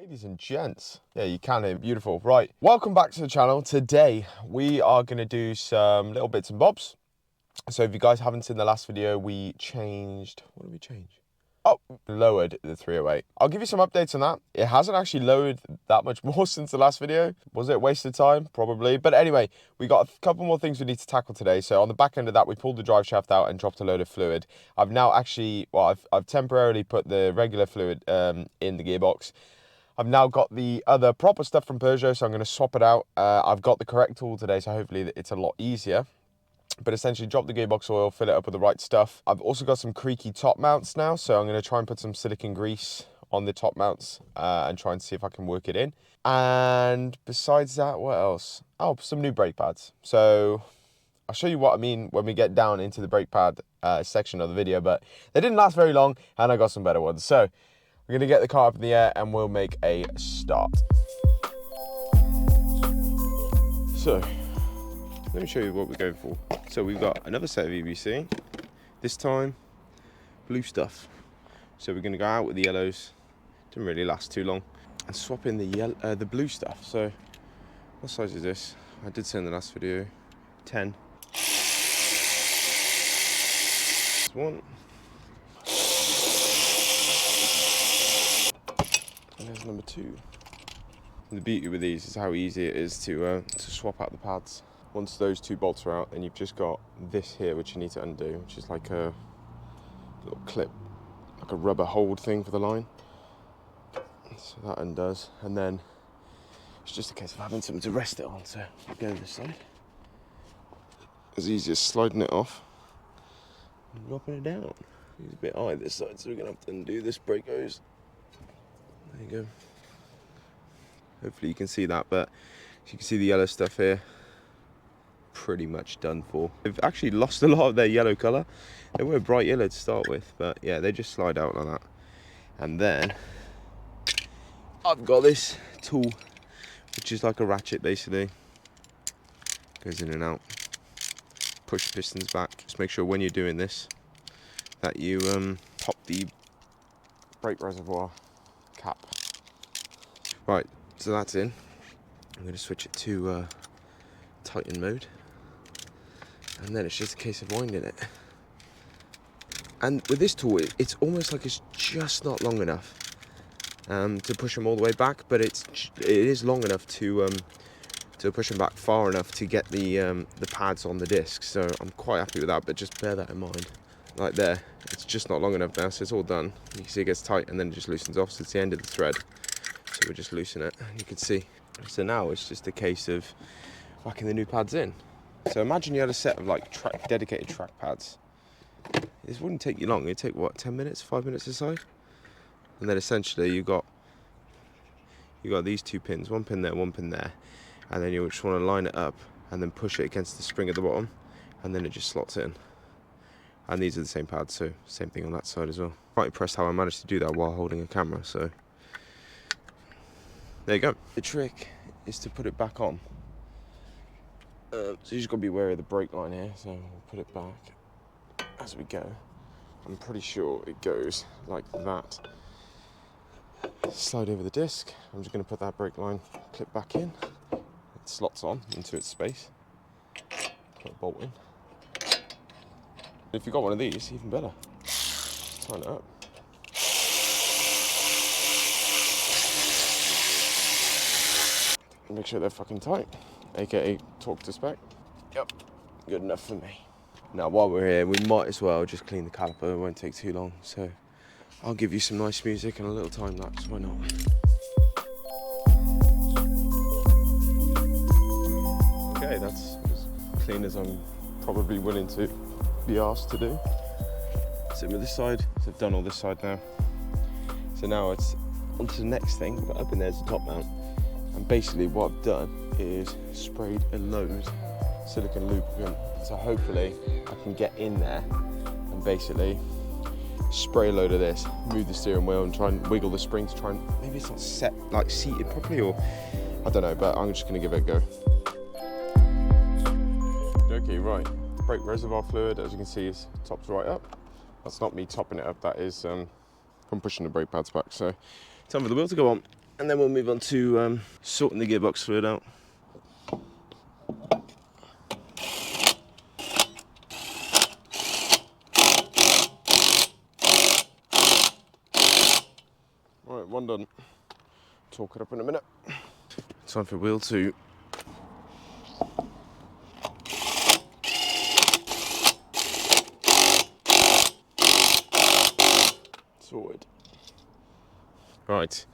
Ladies and gents, yeah, you can hear, beautiful. Right, welcome back to the channel. Today we are going to do some little bits and bobs. So if you guys haven't seen the last video, we changed, what did we change? Oh, lowered the 308. I'll give you some updates on that. It hasn't actually lowered that much more since the last video. Was it a waste of time? Probably. But anyway, we got a couple more things we need to tackle today. So on the back end of that, we pulled the drive shaft out and dropped a load of fluid. I've now actually, well, I've temporarily put the regular fluid in the gearbox. I've now got the other proper stuff from Peugeot, so I'm going to swap it out. I've got the correct tool today, so hopefully it's a lot easier. But essentially drop the gearbox oil, fill it up with the right stuff. I've also got some creaky top mounts now, so I'm going to try and put some silicone grease on the top mounts and try and see if I can work it in. And besides that, what else? Oh, some new brake pads. So I'll show you what I mean when we get down into the brake pad section of the video, but they didn't last very long and I got some better ones. So we're going to get the car up in the air and we'll make a start. So let me show you what we're going for. So we've got another set of EBC, this time blue stuff. So we're going to go out with the yellows, didn't really last too long, and swap in the blue stuff. So what size is this? I did say in the last video, 10. This one. And there's number 2. And the beauty with these is how easy it is to swap out the pads. Once those 2 bolts are out, then you've just got this here which you need to undo, which is like a little clip, like a rubber hold thing for the line. So that undoes, and then it's just a case of having something to rest it on. So we go this side. As easy as sliding it off and dropping it down. It's a bit high this side, so we're gonna have to undo this brake hose. There you go. Hopefully you can see that, but as you can see the yellow stuff here, pretty much done for. They've actually lost a lot of their yellow colour. They were bright yellow to start with, but yeah, they just slide out like that. And then I've got this tool, which is like a ratchet basically. Goes in and out. Push the pistons back. Just make sure when you're doing this that you pop the brake reservoir cap. Right, so that's in. I'm going to switch it to Tighten mode. And then it's just a case of winding it. And with this tool, it's almost like it's just not long enough to push them all the way back, but it is long enough to push them back far enough to get the pads on the disc. So I'm quite happy with that, but just bear that in mind. Like there, it's just not long enough now, so it's all done. You can see it gets tight and then it just loosens off, so it's the end of the thread. So we just loosen it, and you can see. So now it's just a case of whacking the new pads in. So imagine you had a set of like dedicated track pads. This wouldn't take you long. It'd take what, 10 minutes, 5 minutes aside? And then essentially you got these 2 pins, 1 pin there, 1 pin there, and then you just want to line it up and then push it against the spring at the bottom, and then it just slots in. And these are the same pads, so same thing on that side as well. Quite impressed how I managed to do that while holding a camera. So there you go. The trick is to put it back on. So you just got to be wary of the brake line here, so we'll put it back as we go. I'm pretty sure it goes like that. Slide over the disc. I'm just going to put that brake line clip back in. It slots on into its space. Put a bolt in. If you've got one of these, even better. Tighten it up. Make sure they're fucking tight. AKA torque to spec. Yep, good enough for me. Now while we're here, we might as well just clean the caliper. It won't take too long, so I'll give you some nice music and a little time lapse. Why not? Okay, that's as clean as I'm probably willing to be asked to do. Same with this side. So I've done all this side now. So now it's onto the next thing. But up in there's the top mount. And basically what I've done is sprayed a load silicone lubricant. So hopefully I can get in there and basically spray a load of this, move the steering wheel and try and wiggle the spring to try and, maybe it's not set, like seated properly, or I don't know, but I'm just gonna give it a go. Okay, right, brake reservoir fluid, as you can see, is topped right up. That's not me topping it up, that is from pushing the brake pads back. So time for the wheel to go on. and then we'll move on to sorting the gearbox fluid out. Right, one done. Torque it up in a minute. Time for wheel 2. Sorted. Right,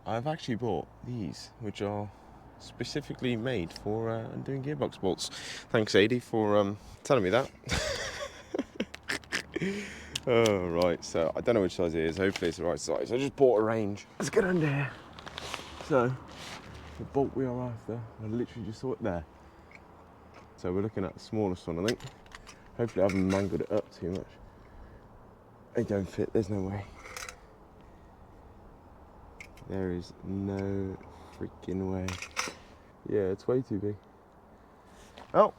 I've actually bought these, which are specifically made for undoing gearbox bolts. Thanks, Adi, for telling me that. Oh, right, so I don't know which size it is. Hopefully it's the right size. I just bought a range. Let's get under here. So, the bolt we are after, I literally just saw it there. So we're looking at the smallest one, I think. Hopefully I haven't mangled it up too much. They don't fit, there's no way. There is no freaking way. Yeah, it's way too big. Oh,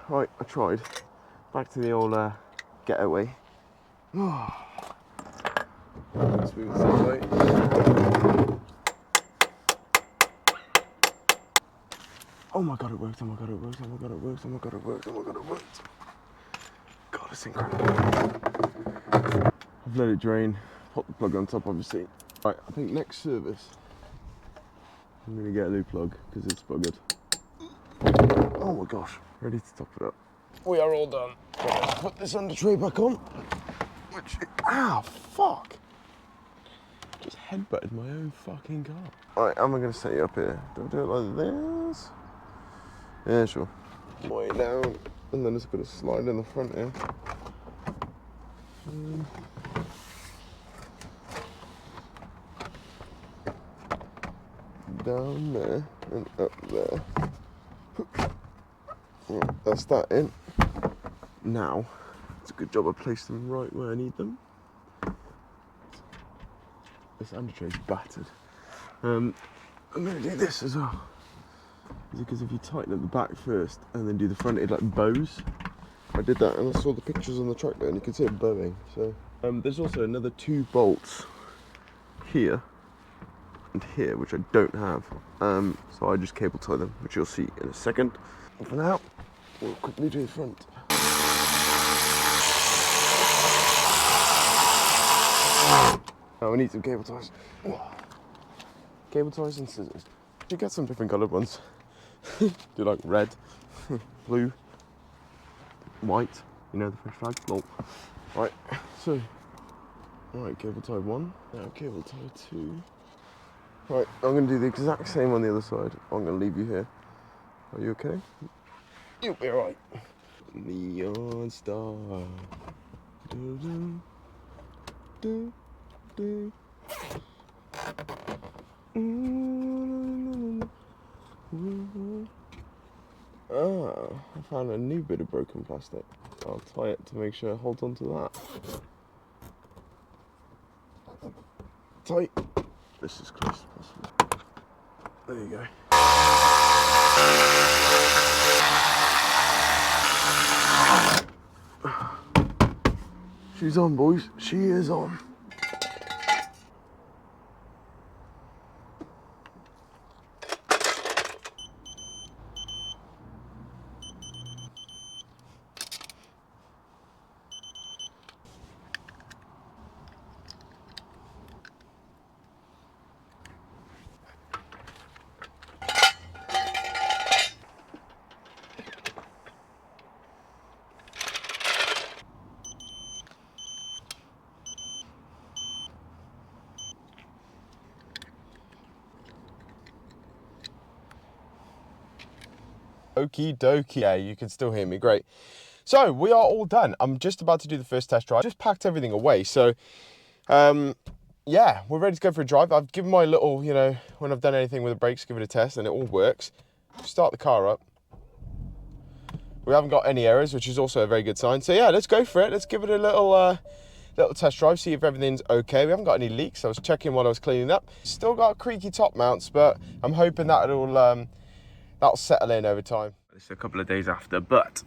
right, I tried. Back to the old getaway. Let's move this way. Oh my god, it worked, oh my god, it worked, oh my god, it worked, oh my god, it worked, oh my god, it worked. God, it's incredible. I've let it drain, pop the plug on top, obviously. Right, I think next service, I'm gonna get a new plug, because it's buggered. Oh my gosh, ready to top it up. We are all done. Let's put this under tray back on. Which, ah, fuck. Just headbutted my own fucking car. Alright, how am I gonna set you up here? Do I do it like this? Yeah, sure. Way down, and then it's gonna slide in the front here. Down there and up there. Right, that's that in. Now, it's a good job I placed them right where I need them. This under tray is battered. I'm gonna do this as well. Because if you tighten at the back first and then do the front, it like bows. I did that and I saw the pictures on the track there and you can see it bowing. So there's also another 2 bolts here and here, which I don't have. So I just cable tie them, which you'll see in a second. And for now, we'll quickly do the front. Now we need some cable ties. Cable ties and scissors. You get some different coloured ones. Do like red, blue, white, you know, the French flag. Lol. Right, so, right, cable tie 1, now cable tie 2. Right, I'm going to do the exact same on the other side. I'm going to leave you here. Are you okay? You'll be alright. Neon star. Do, do, do, do. Ah, I found a new bit of broken plastic. I'll tie it to make sure it holds on to that. Tight. This is close as possible. There you go. She's on, boys. She is on. Okie dokie. Yeah, you can still hear me, great. So we are all done. I'm just about to do the first test drive. Just packed everything away, so yeah, we're ready to go for a drive. I've given my little, you know, when I've done anything with the brakes, give it a test, and it all works. Start the car up. We haven't got any errors, which is also a very good sign. So yeah, let's go for it. Let's give it a little test drive, see if everything's okay. We haven't got any leaks. I was checking while I was cleaning up. Still got creaky top mounts, but I'm hoping that'll settle in over time. This is a couple of days after, but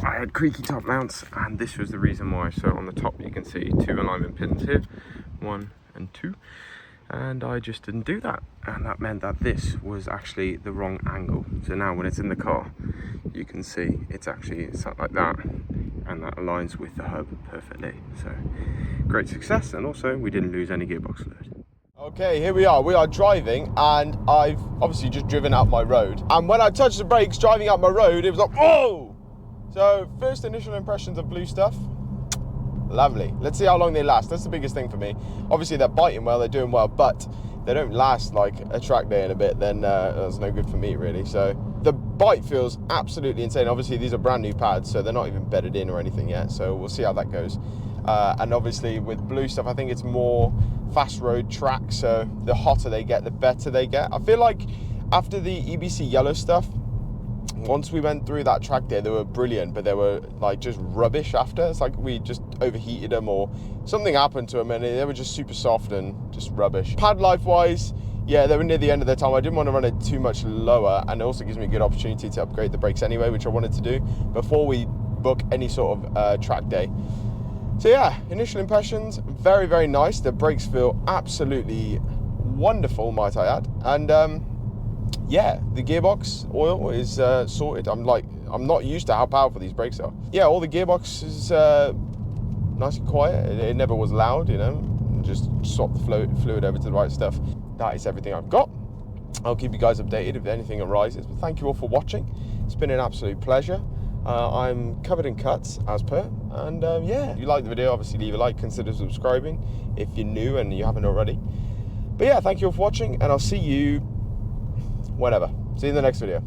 I had creaky top mounts, and this was the reason why. So on the top you can see 2 alignment pins here, 1 and 2. and I just didn't do that, and that meant that this was actually the wrong angle. So now when it's in the car, you can see it's actually sat like that, and that aligns with the hub perfectly. So great success, and also we didn't lose any gearbox fluid. Okay, here we are driving, and I've obviously just driven out my road, and when I touched the brakes driving out my road, it was like, whoa! So first initial impressions of blue stuff, lovely. Let's see how long they last. That's the biggest thing for me. Obviously they're biting well, they're doing well, but they don't last like a track day and a bit, then that's no good for me really. So the bite feels absolutely insane. Obviously these are brand new pads, so they're not even bedded in or anything yet, so we'll see how that goes. And obviously with blue stuff, I think it's more fast road track, so the hotter they get, the better they get. I feel like after the EBC yellow stuff, once we went through that track day, they were brilliant, but they were like just rubbish after. It's like we just overheated them or something happened to them, and they were just super soft and just rubbish. Pad life wise, yeah, they were near the end of their time. I didn't want to run it too much lower, and it also gives me a good opportunity to upgrade the brakes anyway, which I wanted to do before we book any sort of track day. So yeah, initial impressions, very, very nice. The brakes feel absolutely wonderful, might I add. And yeah, the gearbox oil is sorted. I'm not used to how powerful these brakes are. Yeah, all the gearbox is nice and quiet. It never was loud, you know. Just swap the fluid over to the right stuff. That is everything I've got. I'll keep you guys updated if anything arises. But thank you all for watching. It's been an absolute pleasure. I'm covered in cuts as per, and yeah, if you like the video, obviously leave a like, consider subscribing if you're new and you haven't already. But yeah, thank you all for watching, and I'll see you whenever. See you in the next video.